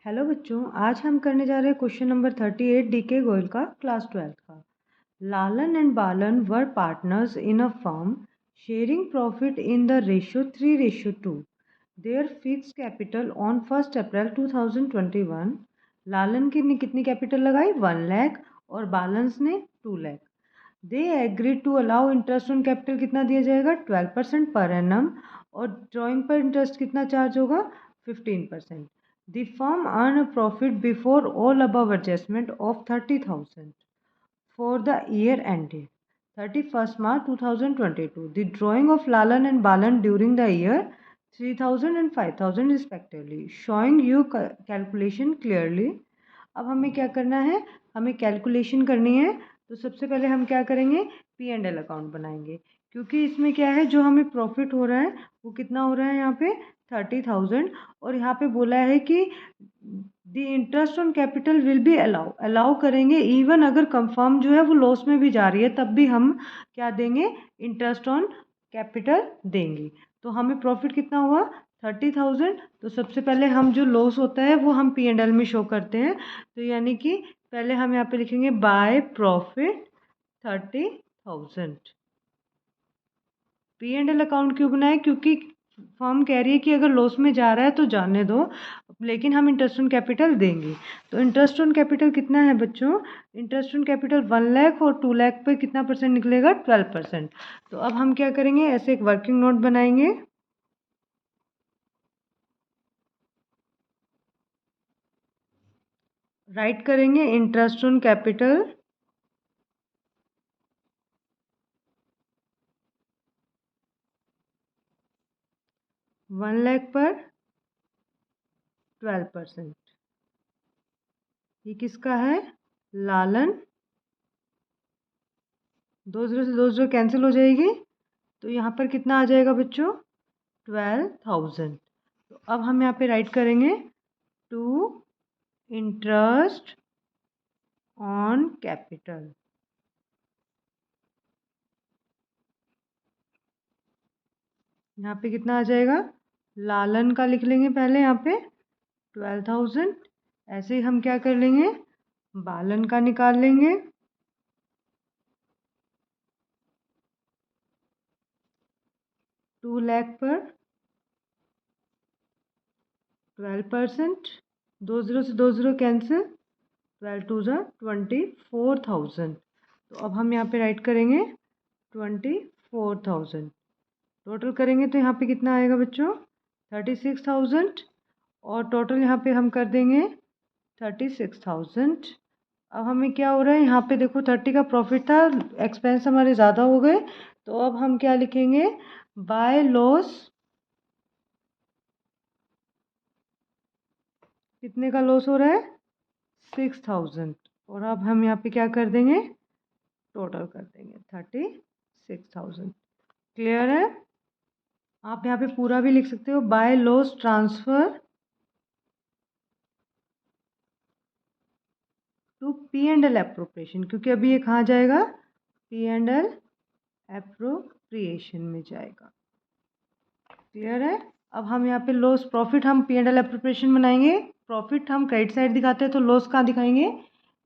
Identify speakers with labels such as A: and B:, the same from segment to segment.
A: Hello बच्चों, आज हम करने जा रहे हैं क्वेश्चन नंबर 38 डीके गोयल का क्लास 12 का। Lalan and Balan were partners in a firm sharing profit in the ratio 3:2। Their fix capital on 1 April 2021। Lalan ने कितनी कैपिटल लगाई 1 लाख और बालन ने 2 lakh. They agreed to allow interest on capital कितना दिया जाएगा 12% पर एनम और ड्राइंग पर इंटरेस्ट कितना चार्ज होगा 15%। The firm earned a profit before all above adjustment of 30,000 for the year ended 31st March 2022. The drawing of Lalan and Balan during the year 3,000 and 5,000 respectively, showing you calculation clearly. अब हमें क्या करना है, हमें calculation करनी है। तो सबसे पहले हम क्या करेंगे, पी एंड एल अकाउंट बनाएंगे, क्योंकि इसमें क्या है, जो हमें प्रॉफिट हो रहा है वो कितना हो रहा है यहाँ पे 30,000। और यहाँ पे बोला है कि the interest on capital will be allow करेंगे, इवन अगर कंफर्म जो है वो लॉस में भी जा रही है तब भी हम क्या देंगे, इंटरेस्ट ऑन कैपिटल देंगे। तो हमें प्रॉफिट कितना हुआ 30,000। तो सबसे पहले हम जो लॉस होता है वो हम पी एंड एल में शो करते हैं। तो यानी कि पहले हम यहाँ पे लिखेंगे by profit 30,000। P and L account क्यों बनाए, क्योंकि फर्म कह रही है कि अगर लॉस में जा रहा है तो जाने दो, लेकिन हम इंटरेस्ट ऑन कैपिटल देंगे। तो इंटरेस्ट ऑन कैपिटल कितना है बच्चों, इंटरेस्ट ऑन कैपिटल 1 लाख और 2 लाख पे कितना परसेंट निकलेगा 12%। तो अब हम क्या करेंगे, ऐसे एक वर्किंग नोट बनाएंगे। राइट करेंगे इंटरेस्ट ऑन कैपिटल 1 लाख पर 12%। ये किसका है, लालन। 2 0 से 2 0 कैंसिल हो जाएगी, तो यहाँ पर कितना आ जाएगा बच्चों 12,000। तो अब हम यहाँ पे राइट करेंगे टू इंटरेस्ट ऑन कैपिटल। यहाँ पे कितना आ जाएगा, लालन का लिख लेंगे पहले यहाँ पे 12,000। ऐसे ही हम क्या कर लेंगे, बालन का निकाल लेंगे। टू लाख पर 12%। 2 0 से 2 0 कैंसिल, 12 2 जा 24,000। तो अब हम यहाँ पे राइट करेंगे 24,000। टोटल करेंगे तो यहाँ पे कितना आएगा बच्चों 36,000, और टोटल यहाँ पे हम कर देंगे 36,000। अब हमें क्या हो रहा है, यहाँ पे देखो 30 का प्रॉफिट था, एक्सपेंस हमारे ज़्यादा हो गए। तो अब हम क्या लिखेंगे, बाय लॉस कितने का लॉस हो रहा है 6,000। और अब हम यहाँ पे क्या कर देंगे, टोटल कर देंगे 36,000। क्लियर है। आप यहाँ पे पूरा भी लिख सकते हो, by loss transfer to P and L appropriation, क्योंकि अभी ये कहाँ जाएगा, पी एंड एल एप्रोप्रिएशन में जाएगा। क्लियर है। अब हम यहाँ पे लॉस प्रॉफिट हम पी एंड एल एप्रोप्रिएशन बनाएंगे। प्रॉफिट हम क्रेडिट साइड दिखाते हैं, तो लॉस कहाँ दिखाएंगे,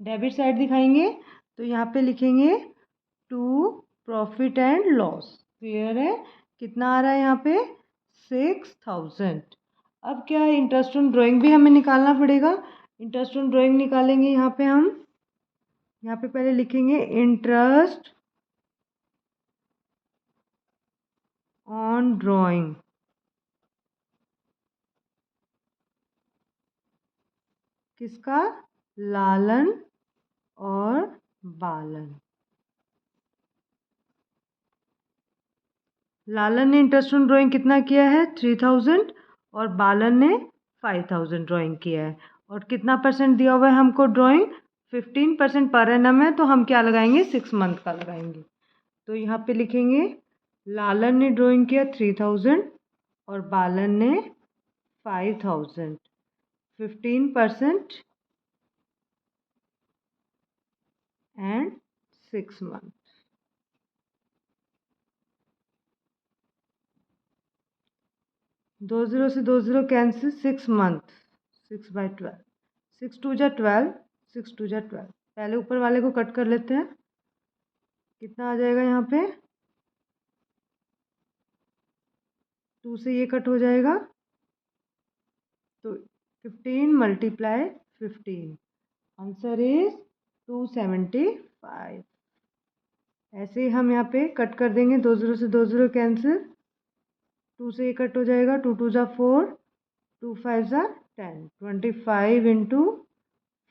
A: डेबिट साइड दिखाएंगे। तो यहाँ पे लिखेंगे to profit and loss. Clear है। कितना आ रहा है यहाँ पे 6,000। अब क्या है, इंटरेस्ट ऑन ड्राइंग भी हमें निकालना पड़ेगा। इंटरेस्ट ऑन ड्राइंग निकालेंगे, यहाँ पे हम यहाँ पे पहले लिखेंगे इंटरेस्ट ऑन ड्राइंग। किसका, लालन और बालन। लालन ने इंटरेस्ट ऑन ड्राइंग कितना किया है 3,000 और बालन ने 5,000 ड्राइंग किया है। और कितना परसेंट दिया हुआ है हमको ड्राइंग 15% पर एनम है, तो हम क्या लगाएंगे 6 मंथ का लगाएंगे। तो यहाँ पे लिखेंगे लालन ने ड्राइंग किया 3,000 और बालन ने 5,000, 15% एंड 6 मंथ। 2 0 से 2 0 कैंसिल, 6 मंथ 6/12, 6×2 = 12, 6×2 = 12। पहले ऊपर वाले को कट कर लेते हैं, कितना आ जाएगा यहाँ पे, 2 से ये कट हो जाएगा, तो 15 × 15, आंसर इज 275। ऐसे ही हम यहाँ पे कट कर देंगे, 2 0 से 2 0 कैंसिल, 2 से ये कट हो जाएगा, 2 2 = 4, 2 5 = 10, 25 ×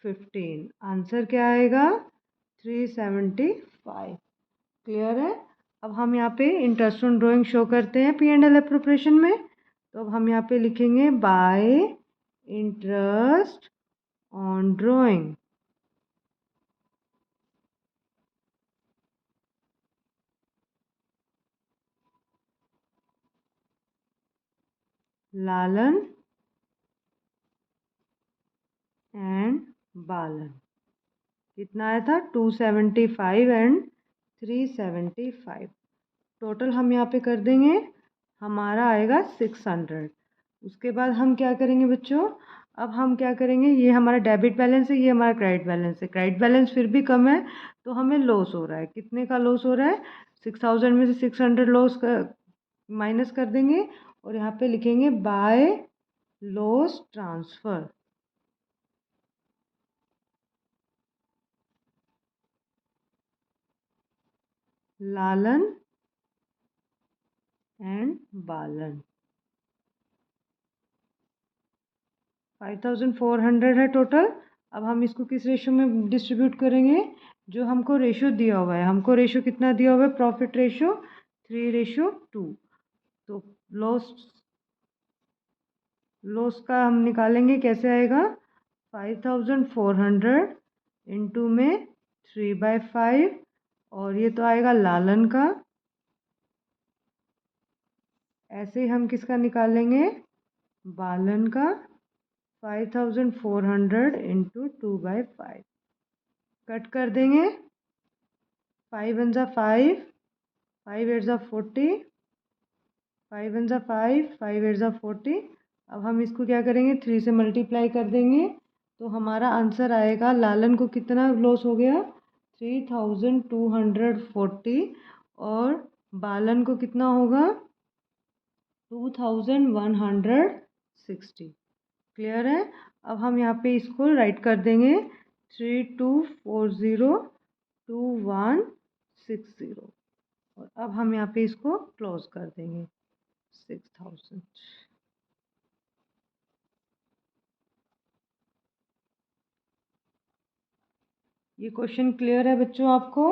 A: 15, आंसर क्या आएगा, 375। क्लियर है। अब हम यहाँ पे इंटरेस्ट ऑन ड्राइंग शो करते हैं P&L एप्रोप्रिएशन में, तो अब हम यहाँ पे लिखेंगे bye interest on drawing. Lalan and बालन, कितना आया था, 275 एंड 375। टोटल हम यहाँ पे कर देंगे, हमारा आएगा 600। उसके बाद हम क्या करेंगे बच्चों, अब हम क्या करेंगे, ये हमारा डेबिट बैलेंस है, ये हमारा क्रेडिट बैलेंस है। क्रेडिट बैलेंस फिर भी कम है, तो हमें लॉस हो रहा है। कितने का लॉस हो रहा है, 6000 में से 600 लॉस का माइनस कर देंगे, और यहाँ पे लिखेंगे by loss transfer. Lalan and बालन, 5400 है टोटल। अब हम इसको किस रेशो में डिस्ट्रीब्यूट करेंगे, जो हमको रेशो दिया हुआ है। हमको रेशो कितना दिया हुआ है, प्रॉफिट रेशो 3:2। तो लॉस का हम निकालेंगे, कैसे आएगा, 5400 इंटू में 3/5, और ये तो आएगा लालन का। ऐसे ही हम किसका निकालेंगे, बालन का, 5400 इंटू 2/5, कट कर देंगे, 5 1 = 5, 5 8 = 40, 5 1 = 5, 5 8 = 40। अब हम इसको क्या करेंगे, 3 से मल्टीप्लाई कर देंगे, तो हमारा आंसर आएगा, लालन को कितना लॉस हो गया, 3240, और बालन को कितना होगा, 2160। क्लियर है। अब हम यहाँ पे इसको राइट कर देंगे, 32402160, और अब हम यहाँ पे इसको क्लोज कर देंगे 6000। ये क्वेश्चन क्लियर है बच्चों आपको।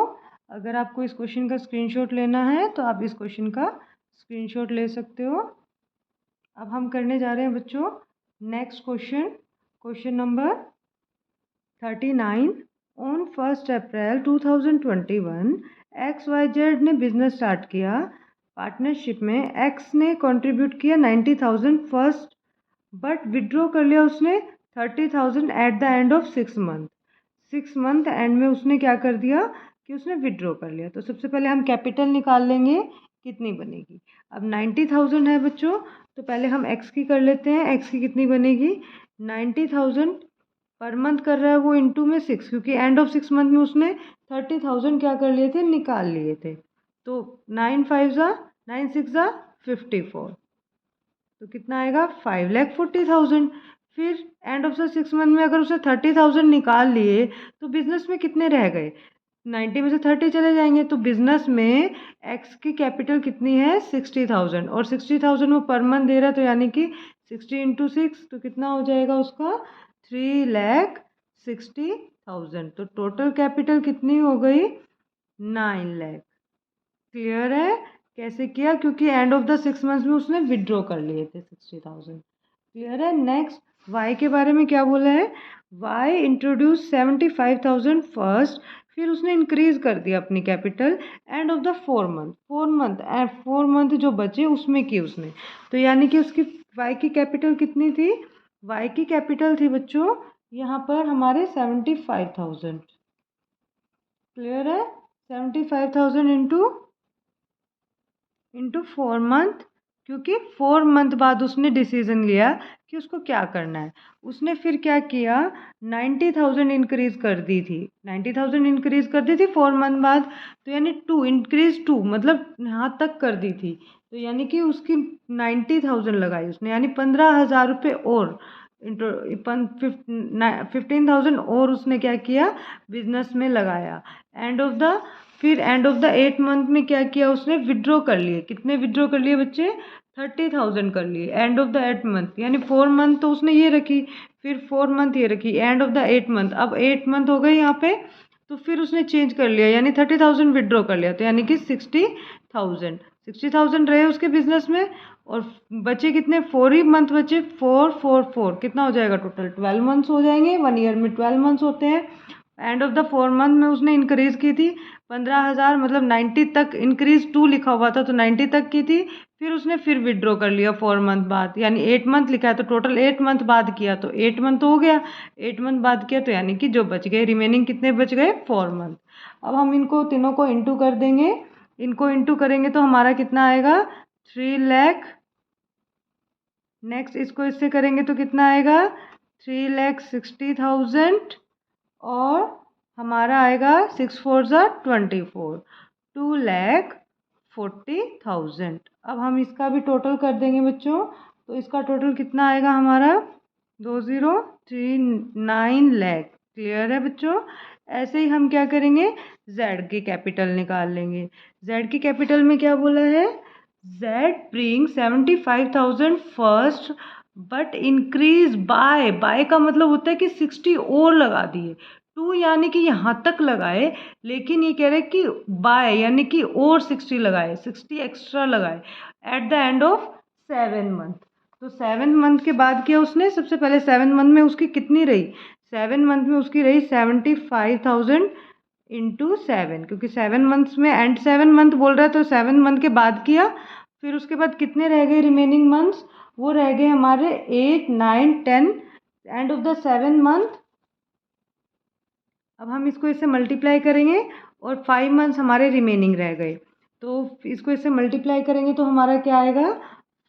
A: अगर आपको इस क्वेश्चन का स्क्रीनशॉट लेना है तो आप इस क्वेश्चन का स्क्रीनशॉट ले सकते हो। अब हम करने जा रहे हैं बच्चों next question, question number 39। On 1 April 2021 XYZ ने बिजनेस स्टार्ट किया। पार्टनरशिप में एक्स ने कंट्रीब्यूट किया 90,000 फर्स्ट, बट विड्रॉ कर लिया उसने 30,000 at the end of 6 month. 6 month and में उसने क्या कर दिया कि उसने विड्रॉ कर लिया। तो सबसे पहले हम कैपिटल निकाल लेंगे, कितनी बनेगी। अब 90,000 है बच्चों, तो पहले हम एक्स की कर लेते हैं। एक्स की कितनी बनेगी, 90,000 पर मंथ कर रहा है वो इंटू में 6, क्योंकि एंड ऑफ 6 मंथ में उसने 30,000 क्या कर लिए थे, निकाल लिए थे। तो 9 5 ज़ा 9 6 ज़ा 54, तो कितना आएगा, 5,40,000। फिर एंड ऑफ द 6 मंथ में अगर उसने 30,000 निकाल लिए, तो बिजनेस में कितने रह गए, 90 में से 30 चले जाएंगे। तो बिजनेस में एक्स की कैपिटल कितनी है, 60,000, और 60,000 वो पर मंथ दे रहा है, तो यानी कि 60 × 6, तो कितना हो जाएगा उसका, 3,60,000। तो टोटल कैपिटल कितनी हो गई, 9 लाख। क्लियर है। कैसे किया, क्योंकि एंड ऑफ द 6 मंथ्स में उसने विड्रॉ कर लिए थे 60,000। क्लियर है। नेक्स्ट वाई के बारे में क्या बोला है, वाई इंट्रोड्यूस 75,000 फर्स्ट, फिर उसने इंक्रीज कर दिया अपनी capital end of the 4 month जो बचे उसमें की उसने। तो यानी कि उसकी वाई की कैपिटल कितनी थी, वाई की कैपिटल थी बच्चों यहाँ पर हमारे 75,000। क्लियर है। 75,000 इंटू 4 मंथ, क्योंकि 4 मंथ बाद उसने डिसीजन लिया कि उसको क्या करना है। उसने फिर क्या किया, 90,000 इंक्रीज़ कर दी थी, 90,000 इंक्रीज़ कर दी थी 4 मंथ बाद। तो यानी 2 इंक्रीज़ 2 मतलब यहाँ तक कर दी थी। तो यानी कि उसकी 90,000 लगाई उसने, यानी 15,000 रुपये और इंटो 15,000 और उसने क्या किया, बिजनेस में लगाया। एंड ऑफ द फिर एंड ऑफ द 8 मंथ में क्या किया उसने, विड्रॉ कर लिए। कितने विड्रॉ कर लिए बच्चे, 30,000 कर लिए एंड ऑफ द 8 मंथ। यानी 4 मंथ तो उसने ये रखी, फिर 4 मंथ ये रखी, एंड ऑफ द 8 मंथ। अब 8 मंथ हो गए यहाँ पे, तो फिर उसने चेंज कर लिया, यानी 30,000 विड्रॉ कर लिया। तो यानी कि 60,000 रहे उसके बिजनेस में। और बचे कितने, 4 ही मंथ बचे, 4 4 4 कितना हो जाएगा टोटल, 12 मंथ्स हो जाएंगे। 1 ईयर में 12 मंथ्स होते हैं। एंड ऑफ द 4 मंथ में उसने इंक्रीज की थी 15,000, मतलब 90 तक इंक्रीज 2 लिखा हुआ था तो 90 तक की थी। फिर उसने फिर विड्रॉ कर लिया 4 मंथ बाद, यानी 8 मंथ लिखा है तो टोटल 8 मंथ बाद किया, तो 8 मंथ हो गया। 8 मंथ बाद किया तो यानी कि जो बच गए रिमेनिंग कितने बच गए, 4 मंथ। अब हम इनको तीनों को इंटू कर देंगे। इनको इंटू करेंगे तो हमारा कितना आएगा, 3 लाख। नेक्स्ट इसको इससे करेंगे तो कितना आएगा, 3,60,000। और हमारा आएगा 6 4 ज़ा 24, 2,40,000। अब हम इसका भी टोटल कर देंगे बच्चों, तो इसका टोटल कितना आएगा हमारा, 2039 लाख। क्लियर है बच्चों। ऐसे ही हम क्या करेंगे, जेड की कैपिटल निकाल लेंगे। जेड की कैपिटल में क्या बोला है, Z bring 75,000 first but increase by का मतलब होता है कि 60 और लगा दिए। 2 यानी कि यहाँ तक लगाए, लेकिन ये कह रहे हैं कि बाय यानी कि और 60 लगाए, 60 एक्स्ट्रा लगाए at the end of 7 month. तो 7 मंथ के बाद किया उसने, सबसे पहले 7 मंथ में उसकी कितनी रही, 7 मंथ में उसकी रही 75,000 इंटू 7, क्योंकि 7 मंथ्स में एंड 7 मंथ बोल रहा है तो 7 मंथ के बाद किया। फिर उसके बाद कितने रह गए रिमेनिंग मंथ्स, वो रह गए हमारे 8 9 10 एंड ऑफ द 7 मंथ। अब हम इसको इससे मल्टीप्लाई करेंगे और 5 मंथ्स हमारे रिमेनिंग रह गए, तो इसको इससे मल्टीप्लाई करेंगे तो हमारा क्या आएगा,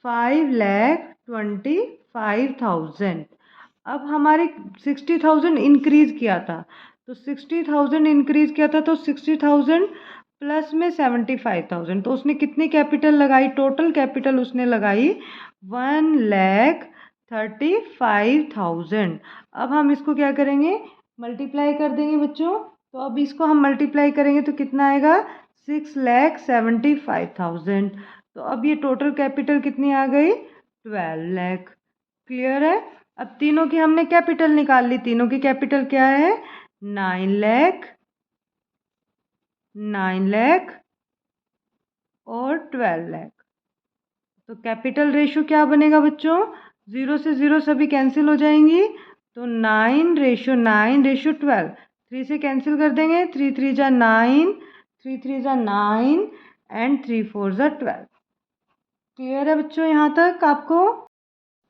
A: 5,25,000। अब हमारे 60,000 इंक्रीज किया था, तो 60,000 इंक्रीज किया था तो 60,000 प्लस में 75,000, तो उसने कितनी कैपिटल लगाई, टोटल कैपिटल उसने लगाई 1,35,000। अब हम इसको क्या करेंगे, मल्टीप्लाई कर देंगे बच्चों। तो अब इसको हम मल्टीप्लाई करेंगे तो कितना आएगा, 6,75,000। तो अब ये टोटल कैपिटल कितनी आ गई, 12 लाख। क्लियर है। अब तीनों की हमने कैपिटल निकाल ली, तीनों की कैपिटल क्या है, 9 लाख, 9 लाख और 12 लाख। तो कैपिटल रेशो क्या बनेगा बच्चों, 0 से 0 सभी कैंसिल हो जाएंगी, तो 9:9:12, 3 से कैंसिल कर देंगे, 3 3 जा 9, 3 3 जा 9 एंड 3 4 जा 12। क्लियर है बच्चों यहाँ तक आपको।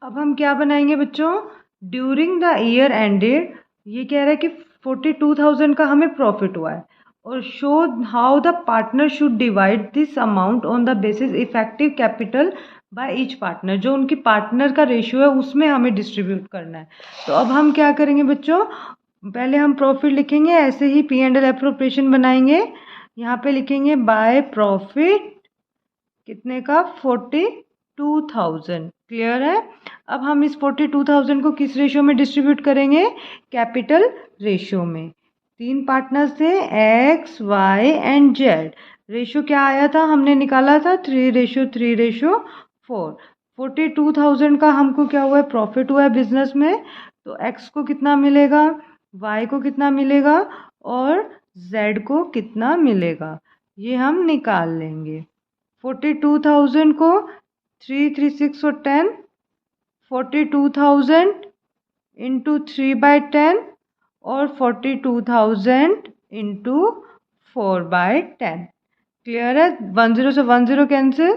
A: अब हम क्या बनाएंगे बच्चों, ड्यूरिंग द ईयर एंडेड, ये कह रहा है कि 42,000 का हमें प्रॉफिट हुआ है, और show how the partner should divide this amount on the basis effective capital by each partner. जो उनकी पार्टनर का रेशियो है उसमें हमें डिस्ट्रीब्यूट करना है। तो अब हम क्या करेंगे बच्चों, पहले हम प्रॉफिट लिखेंगे, ऐसे ही पी एंड एल एप्रोप्रिएशन बनाएंगे। यहाँ पे लिखेंगे बाय प्रॉफिट कितने का, 42,000। क्लियर है। अब हम इस 42,000 को किस रेशियो में डिस्ट्रीब्यूट करेंगे, कैपिटल रेशियो में। 3 पार्टनर्स थे, X Y and Z. Ratio क्या आया था, हमने निकाला था 3:3:4। 42,000 का हमको क्या हुआ है, प्रॉफिट हुआ है बिजनेस में, तो एक्स को कितना मिलेगा, वाई को कितना मिलेगा और जेड को कितना मिलेगा, ये हम निकाल लेंगे। 42,000 को 3 3 6 और 10, 42,000 इंटू 3/10 और 42,000 इंटू 4/10। क्लियर है। 10 से 10 कैंसिल।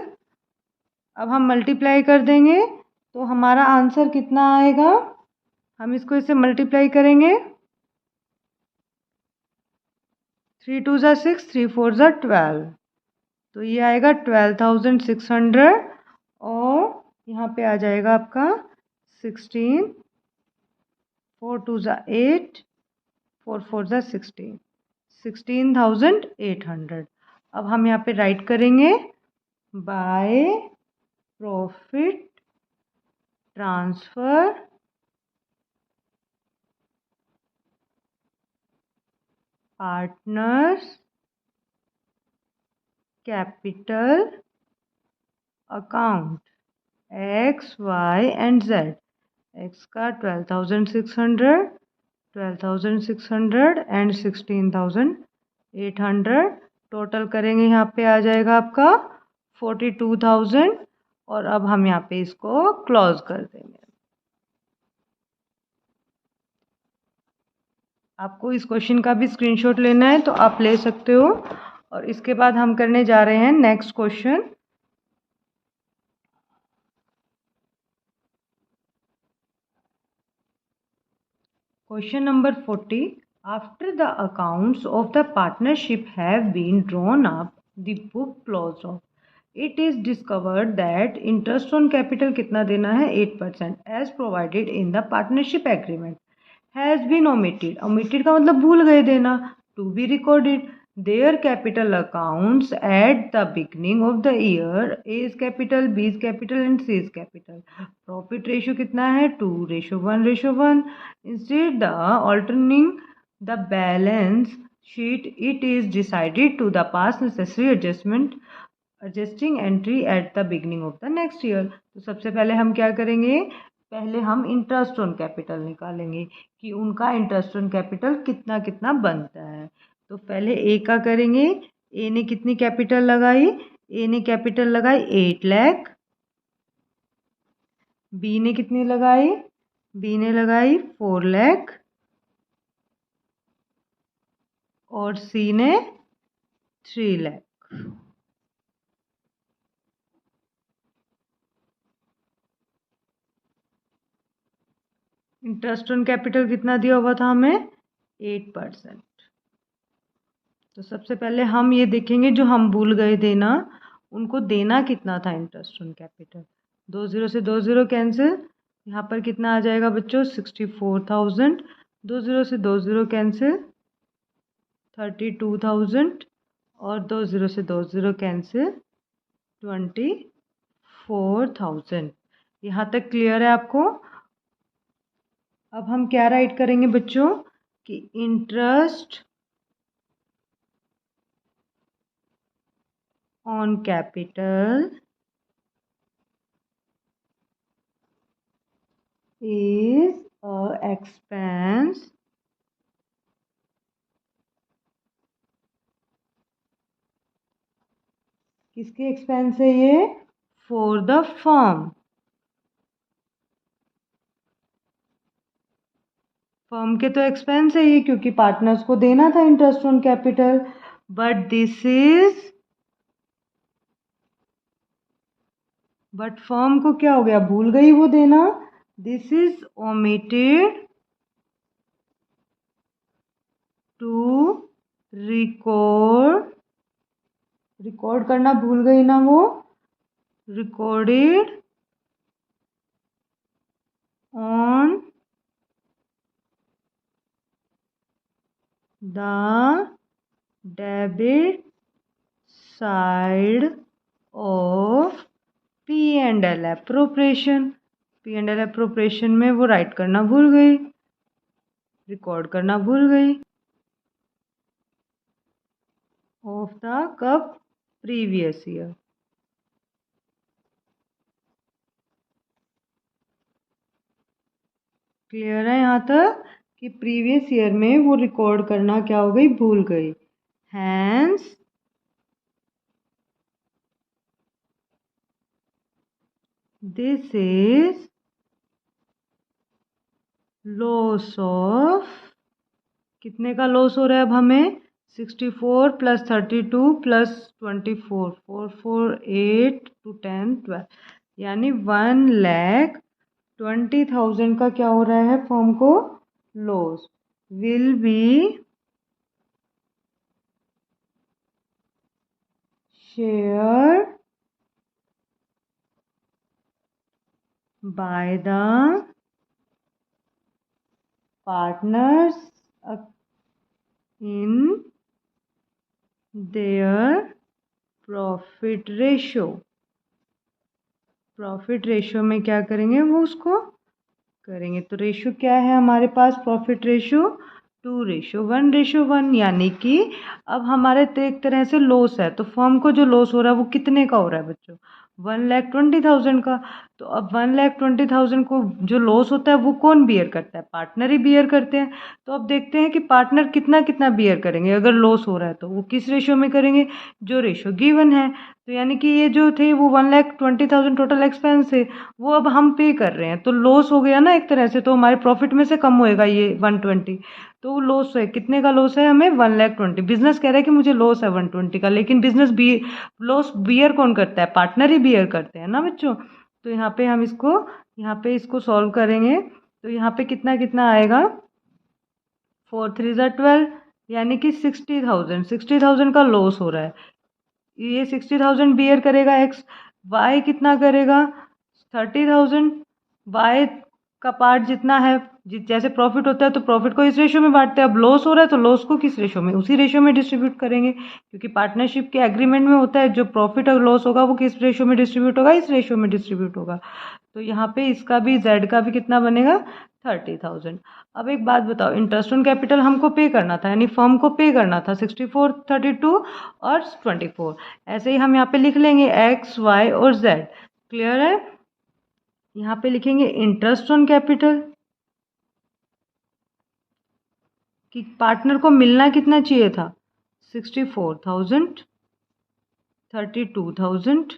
A: अब हम मल्टीप्लाई कर देंगे तो हमारा आंसर कितना आएगा, हम इसको इससे मल्टीप्लाई करेंगे, 3 2 ज़ा 6, 3 4 ज़ा 12, तो ये आएगा 12,600 और यहाँ पे आ जाएगा आपका 16, 4 2 ज़ा 8, 4 4 ज़ा 16, 16,800। अब हम यहाँ पे राइट करेंगे by profit transfer partners capital account X Y and Z. X का 12,600, 12,600 एंड 16,800 टोटल करेंगे, यहाँ पे आ जाएगा आपका 42,000। और अब हम यहाँ पे इसको क्लोज कर देंगे। आपको इस क्वेश्चन का भी स्क्रीनशॉट लेना है तो आप ले सकते हो। और इसके बाद हम करने जा रहे हैं next question. Question number 40। After the accounts of the partnership have been drawn up, the book closed off, it is discovered that interest on capital कितना देना है 8% as provided in the partnership agreement has been omitted। omitted का मतलब भूल गए देना। to be recorded their capital accounts at the beginning of the year, A is capital, B is capital and C is capital। profit ratio कितना है 2:1:1। instead the altering the balance sheet, it is decided to the past necessary adjusting entry at the beginning of the next year। तो सबसे पहले हम क्या करेंगे, पहले हम इंटरेस्ट ऑन कैपिटल निकालेंगे कि उनका इंटरेस्ट ऑन कैपिटल कितना कितना बनता है। तो पहले ए का करेंगे। ए ने कितनी कैपिटल लगाई, ए ने कैपिटल लगाई 8 लाख। बी ने कितनी लगाई, बी ने लगाई 4 लाख। और सी ने 3 लाख। इंटरेस्ट ऑन कैपिटल कितना दिया हुआ था हमें 8%। तो सबसे पहले हम ये देखेंगे जो हम भूल गए देना, उनको देना कितना था इंटरेस्ट ऑन कैपिटल। 2 0 से 2 0 कैंसिल, यहाँ पर कितना आ जाएगा बच्चों 64,000। 2 0 से 2 0 कैंसिल 32,000। और 2 0 से 2 0 कैंसिल 24,000। यहाँ तक क्लियर है आपको। अब हम क्या राइट करेंगे बच्चों कि interest on capital is a expense किसके एक्सपेंस है ये, फॉर द फर्म। फर्म के तो एक्सपेंस है ये क्योंकि पार्टनर्स को देना था interest on capital. But firm को क्या हो गया, भूल गई वो देना। This is omitted to record, record करना भूल गई ना वो, recorded on the debit side of P and L appropriation. P and L appropriation में वो राइट करना भूल गई, रिकॉर्ड करना भूल गई। ऑफ द कब, प्रीवियस ईयर। क्लियर है यहाँ तक कि प्रीवियस ईयर में वो रिकॉर्ड करना क्या हो गई, भूल गई। Hence this is loss of, कितने का लॉस हो रहा है अब हमें 64 प्लस 32 प्लस 24, 448 टू 10 12, यानी 1,20,000 का क्या हो रहा है फर्म को loss. Will be share by the partners in their profit ratio. Profit ratio में क्या करेंगे, वो उसको करेंगे। तो रेशो क्या है हमारे पास, प्रॉफिट रेशो 2:1:1, यानी कि अब हमारे तो एक तरह से लॉस है, तो फर्म को जो लॉस हो रहा है वो कितने का हो रहा है बच्चों, 1,20,000 का। तो अब 1,20,000 को जो लॉस होता है वो कौन बियर करता है, पार्टनर ही बियर करते हैं। तो अब देखते हैं कि पार्टनर कितना कितना बियर करेंगे अगर लॉस हो रहा है, तो वो किस रेशो में करेंगे, जो रेशो गिवन है। तो यानी कि ये जो थे वो 1,20,000 टोटल एक्सपेंस है, वो अब हम पे कर रहे हैं, तो लॉस हो गया ना एक तरह से, तो हमारे प्रॉफिट में से कम होएगा ये 120। तो वो लॉस है, कितने का लॉस है हमें, 1,20,000। बिजनेस कह रहा है कि मुझे लॉस है 120 का, लेकिन बिजनेस भी लॉस बियर कौन करता है, पार्टनर ही बियर करते हैं ना बच्चों। तो यहाँ पे हम इसको यहाँ पे इसको सॉल्व करेंगे, तो यहाँ पे कितना कितना आएगा, 4×3=12, यानी कि 60,000 का लॉस हो रहा है। ये 60,000 बियर करेगा एक्स, वाई कितना करेगा 30,000। वाई का पार्ट जितना है, जैसे प्रॉफिट होता है तो प्रॉफिट को इस रेशो में बांटते हैं, अब लॉस हो रहा है तो लॉस को किस रेशो में, उसी रेशो में डिस्ट्रीब्यूट करेंगे, क्योंकि पार्टनरशिप के एग्रीमेंट में होता है जो प्रॉफिट और लॉस होगा वो किस रेशो में डिस्ट्रीब्यूट होगा, इस रेशो में डिस्ट्रीब्यूट होगा। तो यहाँ पे इसका भी जेड का भी कितना बनेगा, 30,000। अब एक बात बताओ, इंटरेस्ट ऑन कैपिटल हमको पे करना था, यानी फर्म को पे करना था 64, 32 और 24। ऐसे ही हम यहाँ पे लिख लेंगे एक्स, वाई और जेड। क्लियर है। यहाँ पे लिखेंगे इंटरेस्ट ऑन कैपिटल, कि पार्टनर को मिलना कितना चाहिए था, 64,000, 32,000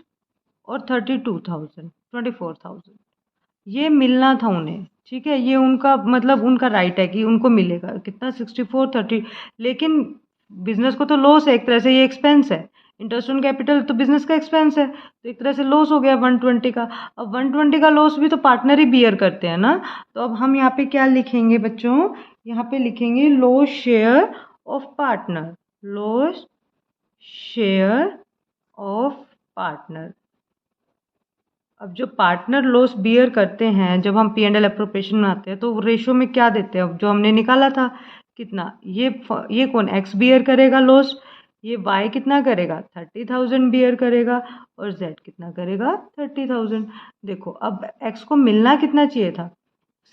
A: और 32,000, 24,000, ये मिलना था उन्हें। ठीक है, ये उनका मतलब उनका राइट है कि उनको मिलेगा कितना, 64, 30। लेकिन बिजनेस को तो लॉस है एक तरह से, ये एक्सपेंस है, इंटरेस्ट ऑन कैपिटल तो बिजनेस का एक्सपेंस है, तो एक तरह से लॉस हो गया 120 का। अब 120 का लॉस भी तो पार्टनर ही बियर करते हैं ना। तो अब हम यहाँ पे क्या लिखेंगे बच्चों, यहाँ पे लिखेंगे loss share of partner, loss share of partner. अब जो पार्टनर लॉस बियर करते हैं, जब हम P&L अप्रोप्रिएशन में आते हैं तो रेशो में क्या देते हैं, अब जो हमने निकाला था कितना, ये कौन एक्स बियर करेगा लॉस, ये वाई कितना करेगा 30,000 बियर करेगा, और जेड कितना करेगा 30,000। देखो अब एक्स को मिलना कितना चाहिए था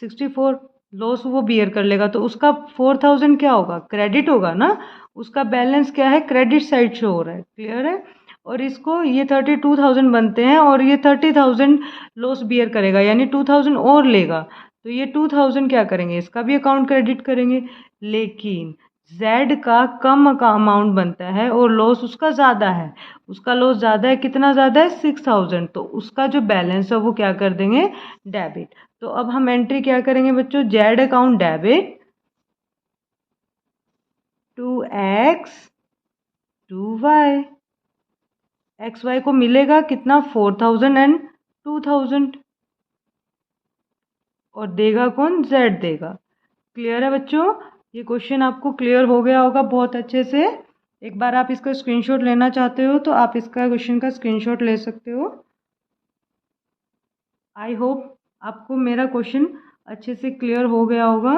A: 64, लॉस वो बियर कर लेगा, तो उसका 4,000 क्या होगा, क्रेडिट होगा ना, उसका बैलेंस क्या है, क्रेडिट साइड शो हो रहा है। क्लियर है। और इसको ये 32,000 बनते हैं, और ये 30,000 लॉस बियर करेगा, यानी 2,000 और लेगा, तो ये 2,000 क्या करेंगे, इसका भी अकाउंट क्रेडिट करेंगे। लेकिन जेड का कम अमाउंट बनता है और लॉस उसका ज़्यादा है, उसका लॉस ज़्यादा है, कितना ज़्यादा है 6,000, तो उसका जो बैलेंस है वो क्या कर देंगे, डेबिट। तो अब हम एंट्री क्या करेंगे बच्चों, Z account debit to X to Y, X Y को मिलेगा कितना 4,000 एंड 2,000, और देगा कौन, जेड देगा। क्लियर है बच्चों, ये क्वेश्चन आपको क्लियर हो गया होगा बहुत अच्छे से। एक बार आप इसका स्क्रीनशॉट लेना चाहते हो तो आप इसका क्वेश्चन का स्क्रीनशॉट ले सकते हो। आई होप आपको मेरा क्वेश्चन अच्छे से क्लियर हो गया होगा।